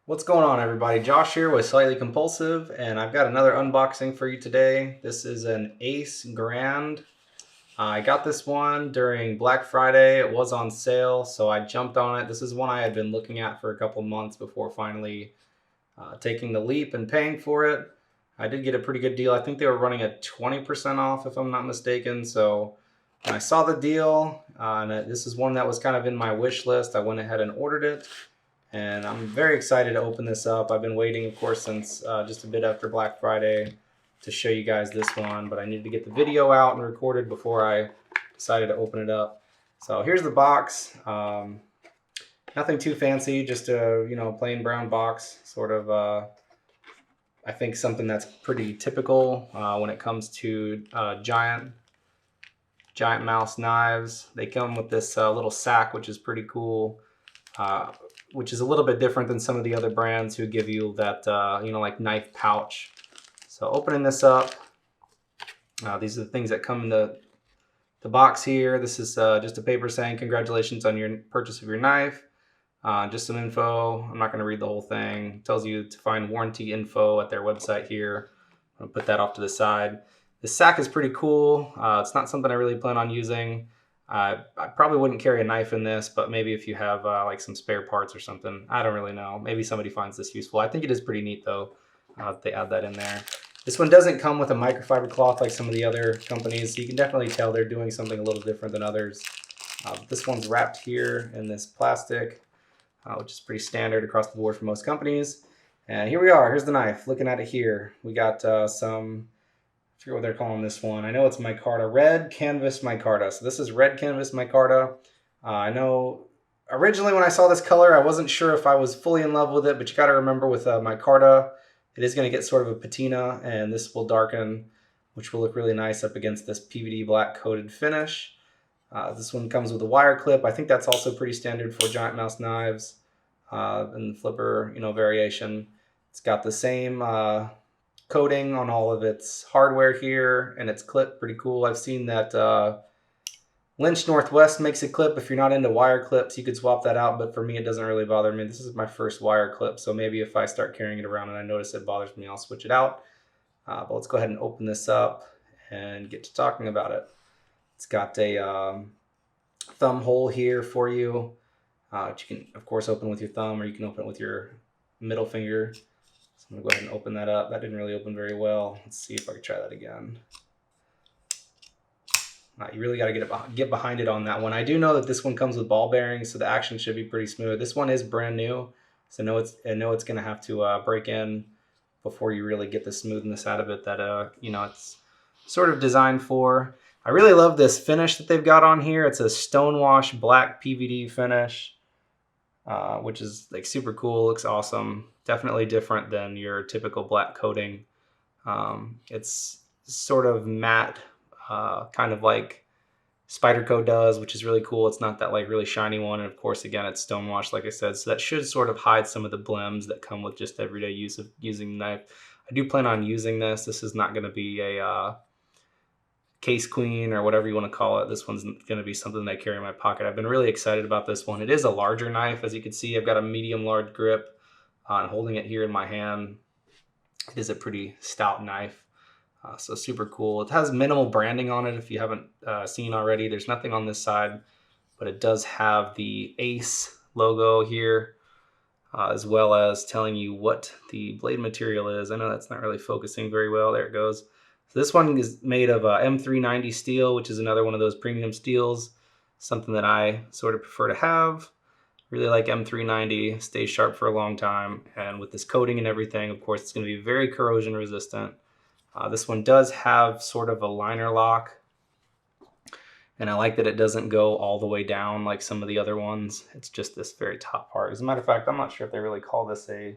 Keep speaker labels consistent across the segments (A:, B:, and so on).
A: What's going on, everybody? Josh here with Slightly Compulsive, and I've got another unboxing for you today. This is an Ace Grand. I got this one during Black Friday. It was on sale, so I jumped on it. This is one I had been looking at for a couple months before finally taking the leap and paying for it. I did get a pretty good deal. I think they were running at 20% off, if I'm not mistaken. So when I saw the deal, this is one that was kind of in my wish list, I went ahead and ordered it. And I'm very excited to open this up. I've been waiting, of course, since just a bit after Black Friday to show you guys this one, but I needed to get the video out and recorded before I decided to open it up. So here's the box. Nothing too fancy, just a plain brown box, sort of. I think something that's pretty typical when it comes to giant mouse knives. They come with this little sack, which is pretty cool. Which is a little bit different than some of the other brands who give you that, like knife pouch. So opening this up, these are the things that come in the box here. This is just a paper saying congratulations on your purchase of your knife. Just some info. I'm not going to read the whole thing. It tells you to find warranty info at their website here. I'll put that off to the side. The sack is pretty cool. It's not something I really plan on using. I probably wouldn't carry a knife in this, but maybe if you have like some spare parts or something. I don't really know. Maybe somebody finds this useful. I think it is pretty neat though. They add that in there. This one doesn't come with a microfiber cloth like some of the other companies, so you can definitely tell they're doing something a little different than others. This one's wrapped here in this plastic, which is pretty standard across the board for most companies. And here we are. Here's the knife. Looking at it here, we got some, I forget what they're calling this one. I know it's micarta, red canvas micarta. So this is red canvas micarta. I know originally when I saw this color, I wasn't sure if I was fully in love with it, but you got to remember with micarta, it is going to get sort of a patina, and this will darken, which will look really nice up against this PVD black coated finish. This one comes with a wire clip. I think that's also pretty standard for giant mouse knives and the flipper, variation. It's got the same coating on all of its hardware here, and it's clipped pretty cool. I've seen that Lynch Northwest makes a clip. If you're not into wire clips, you could swap that out, but for me it doesn't really bother me. This is my first wire clip, so maybe if I start carrying it around and I notice it bothers me, I'll switch it out. But let's go ahead and open this up and get to talking about it. It's got a thumb hole here for you, which you can of course open with your thumb, or you can open it with your middle finger. So I'm gonna go ahead and open that up. That didn't really open very well. Let's see if I can try that again. You really got to get behind it on that one. I do know that this one comes with ball bearings, so the action should be pretty smooth. This one is brand new, so I know it's going to have to break in before you really get the smoothness out of it that it's sort of designed for. I really love this finish that they've got on here. It's a stonewash black PVD finish, which is like super cool. Looks awesome. Definitely different than your typical black coating. It's sort of matte. Kind of like Spyderco does, which is really cool. It's not that like really shiny one, and of course again it's stonewash like I said, so that should sort of hide some of the blems that come with just everyday use of using the knife. I do plan on using this. This is not going to be a case queen or whatever you want to call it. This one's going to be something that I carry in my pocket. I've been really excited about this one. It is a larger knife, as you can see. I've got a medium large grip on holding it here in my hand. It is a pretty stout knife. So super cool. It has minimal branding on it if you haven't seen already. There's nothing on this side, but it does have the Ace logo here, as well as telling you what the blade material is. I know that's not really focusing very well. There it goes. So this one is made of M390 steel, which is another one of those premium steels, something that I sort of prefer to have. Really like M390, stays sharp for a long time, and with this coating and everything, of course, it's going to be very corrosion resistant. This one does have sort of a liner lock, and I like that it doesn't go all the way down like some of the other ones. It's just this very top part. As a matter of fact, I'm not sure if they really call this a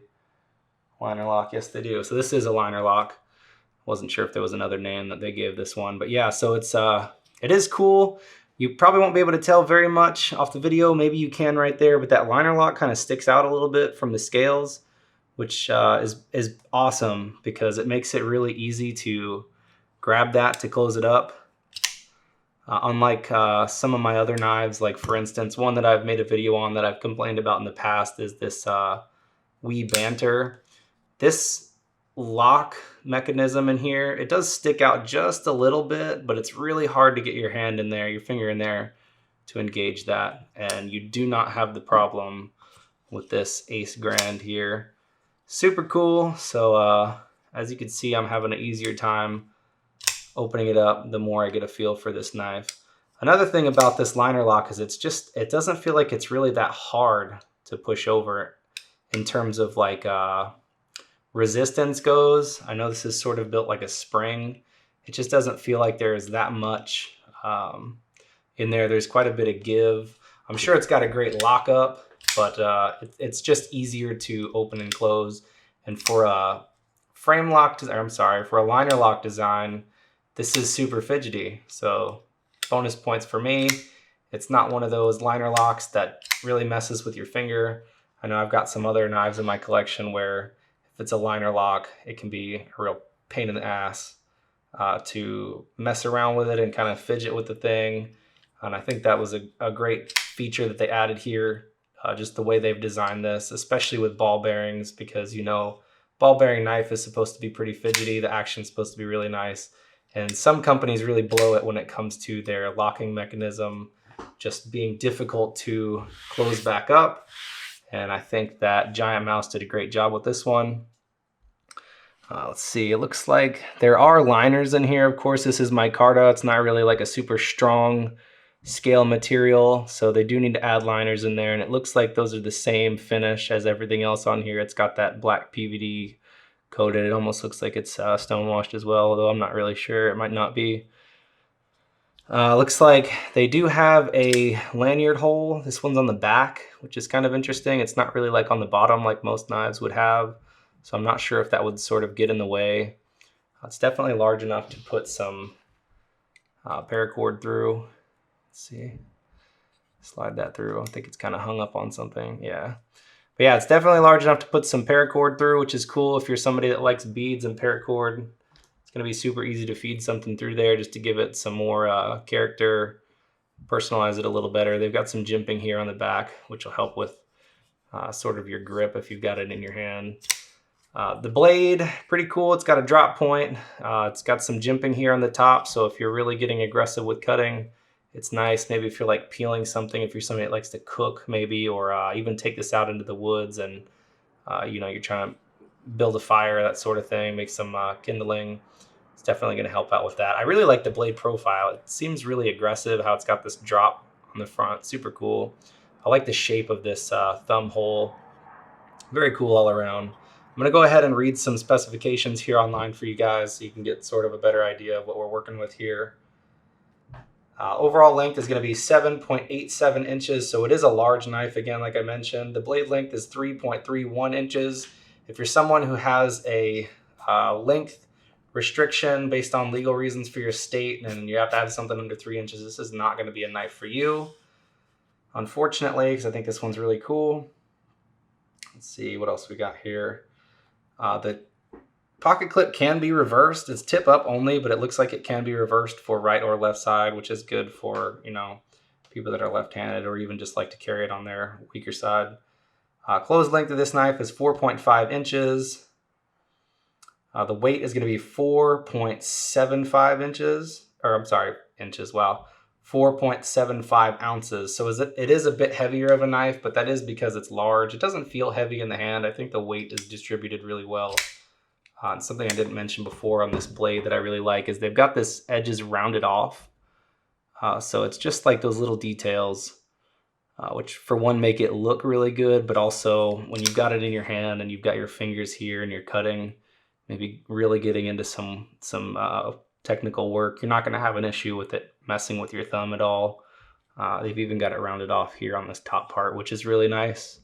A: liner lock. Yes, they do. So this is a liner lock. Wasn't sure if there was another name that they gave this one, but yeah, so it is cool. You probably won't be able to tell very much off the video. Maybe you can right there, but that liner lock kind of sticks out a little bit from the scales, which is awesome because it makes it really easy to grab that to close it up. Unlike some of my other knives, like for instance, one that I've made a video on that I've complained about in the past is this wee banter. This lock mechanism in here, it does stick out just a little bit, but it's really hard to get your hand in there, your finger in there to engage that. And you do not have the problem with this Ace Grand here. Super cool. So as you can see, I'm having an easier time opening it up the more I get a feel for this knife. Another thing about this liner lock is it doesn't feel like it's really that hard to push over in terms of like resistance goes. I know this is sort of built like a spring. It just doesn't feel like there's that much in there. There's quite a bit of give. I'm sure it's got a great lockup, but it's just easier to open and close. And for a frame lock, for a liner lock design, this is super fidgety. So bonus points for me. It's not one of those liner locks that really messes with your finger. I know I've got some other knives in my collection where if it's a liner lock, it can be a real pain in the ass to mess around with it and kind of fidget with the thing. And I think that was a great feature that they added here, just the way they've designed this, especially with ball bearings, because you know, ball bearing knife is supposed to be pretty fidgety. The action's supposed to be really nice. And some companies really blow it when it comes to their locking mechanism just being difficult to close back up. And I think that Giant Mouse did a great job with this one. Let's see, it looks like there are liners in here. Of course, this is micarta. It's not really like a super strong scale material, so they do need to add liners in there. And it looks like those are the same finish as everything else on here. It's got that black PVD coated. It almost looks like it's stonewashed as well, although I'm not really sure. It might not be. Looks like they do have a lanyard hole. This one's on the back, which is kind of interesting. It's not really like on the bottom like most knives would have, so I'm not sure if that would sort of get in the way. It's definitely large enough to put some paracord through. Let's see, slide that through. I think it's kind of hung up on something, yeah. But yeah, it's definitely large enough to put some paracord through, which is cool if you're somebody that likes beads and paracord. It's going to be super easy to feed something through there just to give it some more character, personalize it a little better. They've got some jimping here on the back, which will help with sort of your grip if you've got it in your hand. The blade, pretty cool. It's got a drop point. It's got some jimping here on the top, so if you're really getting aggressive with cutting, it's nice. Maybe if you're like peeling something, if you're somebody that likes to cook maybe, or even take this out into the woods and you know, you're trying to build a fire, that sort of thing, make some kindling. It's definitely going to help out with that. I really like the blade profile. It seems really aggressive how it's got this drop on the front. Super cool. I like the shape of this thumb hole. Very cool all around. I'm going to go ahead and read some specifications here online for you guys so you can get sort of a better idea of what we're working with here. Overall length is going to be 7.87 inches, so it is a large knife again, like I mentioned. The blade length is 3.31 inches. If you're someone who has a length restriction based on legal reasons for your state and you have to have something under 3 inches, this is not going to be a knife for you, unfortunately, because I think this one's really cool. Let's see what else we got here. The pocket clip can be reversed. It's tip up only, but it looks like it can be reversed for right or left side, which is good for, you know, people that are left-handed or even just like to carry it on their weaker side. Closed length of this knife is 4.5 inches. The weight is going to be 4.75 inches, or I'm sorry, inches, wow. 4.75 ounces. So it is a bit heavier of a knife, but that is because it's large. It doesn't feel heavy in the hand. I think the weight is distributed really well. And something I didn't mention before on this blade that I really like is they've got this edges rounded off. So it's just like those little details, which for one make it look really good, but also when you've got it in your hand and you've got your fingers here and you're cutting, maybe really getting into some technical work, you're not going to have an issue with it messing with your thumb at all. They've even got it rounded off here on this top part, which is really nice.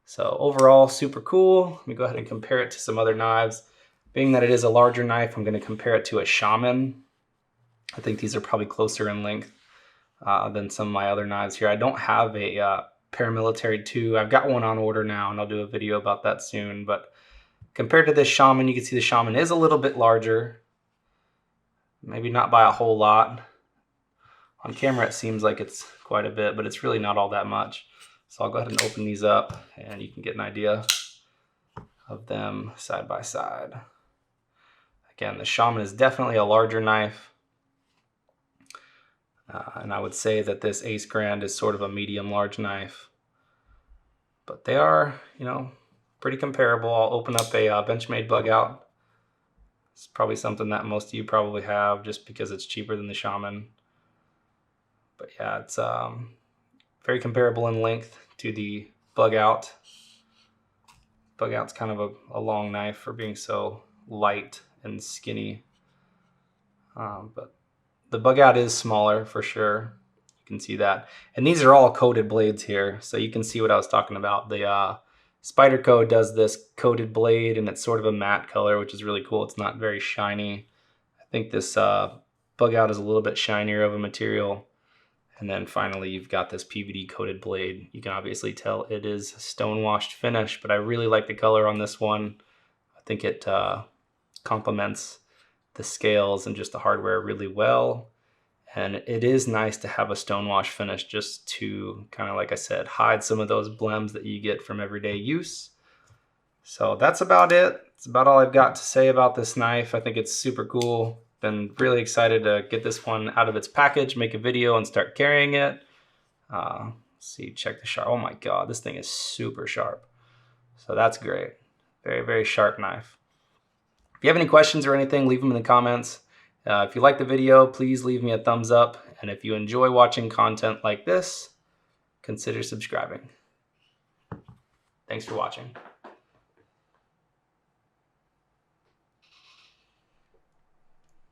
A: So overall, super cool. Let me go ahead and compare it to some other knives. Being that it is a larger knife, I'm going to compare it to a Shaman. I think these are probably closer in length than some of my other knives here. I don't have a paramilitary 2. I've got one on order now, and I'll do a video about that soon. But compared to this Shaman, you can see the Shaman is a little bit larger. Maybe not by a whole lot. On camera, it seems like it's quite a bit, but it's really not all that much. So I'll go ahead and open these up, and you can get an idea. of them side by side. Again, the Shaman is definitely a larger knife. And I would say that this Ace Grand is sort of a medium-large knife. But they are, you know, pretty comparable. I'll open up a Benchmade bug out. It's probably something that most of you probably have just because it's cheaper than the Shaman. But yeah, it's very comparable in length to the bug out. Bug out's kind of a long knife for being so light and skinny. But the bug out is smaller for sure. You can see that. And these are all coated blades here. So you can see what I was talking about. The Spyderco does this coated blade and it's sort of a matte color, which is really cool. It's not very shiny. I think this bug out is a little bit shinier of a material. And then finally, you've got this PVD coated blade. You can obviously tell it is stone washed finish, but I really like the color on this one. I think it complements the scales and just the hardware really well. And it is nice to have a stone wash finish just to kind of, like I said, hide some of those blems that you get from everyday use. So that's about it. It's about all I've got to say about this knife. I think it's super cool. Been really excited to get this one out of its package, make a video and start carrying it. Let's see, check the sharp. Oh my God, this thing is super sharp. So that's great. Very, very sharp knife. If you have any questions or anything, leave them in the comments. If you like the video, please leave me a thumbs up. And if you enjoy watching content like this, consider subscribing. Thanks for watching.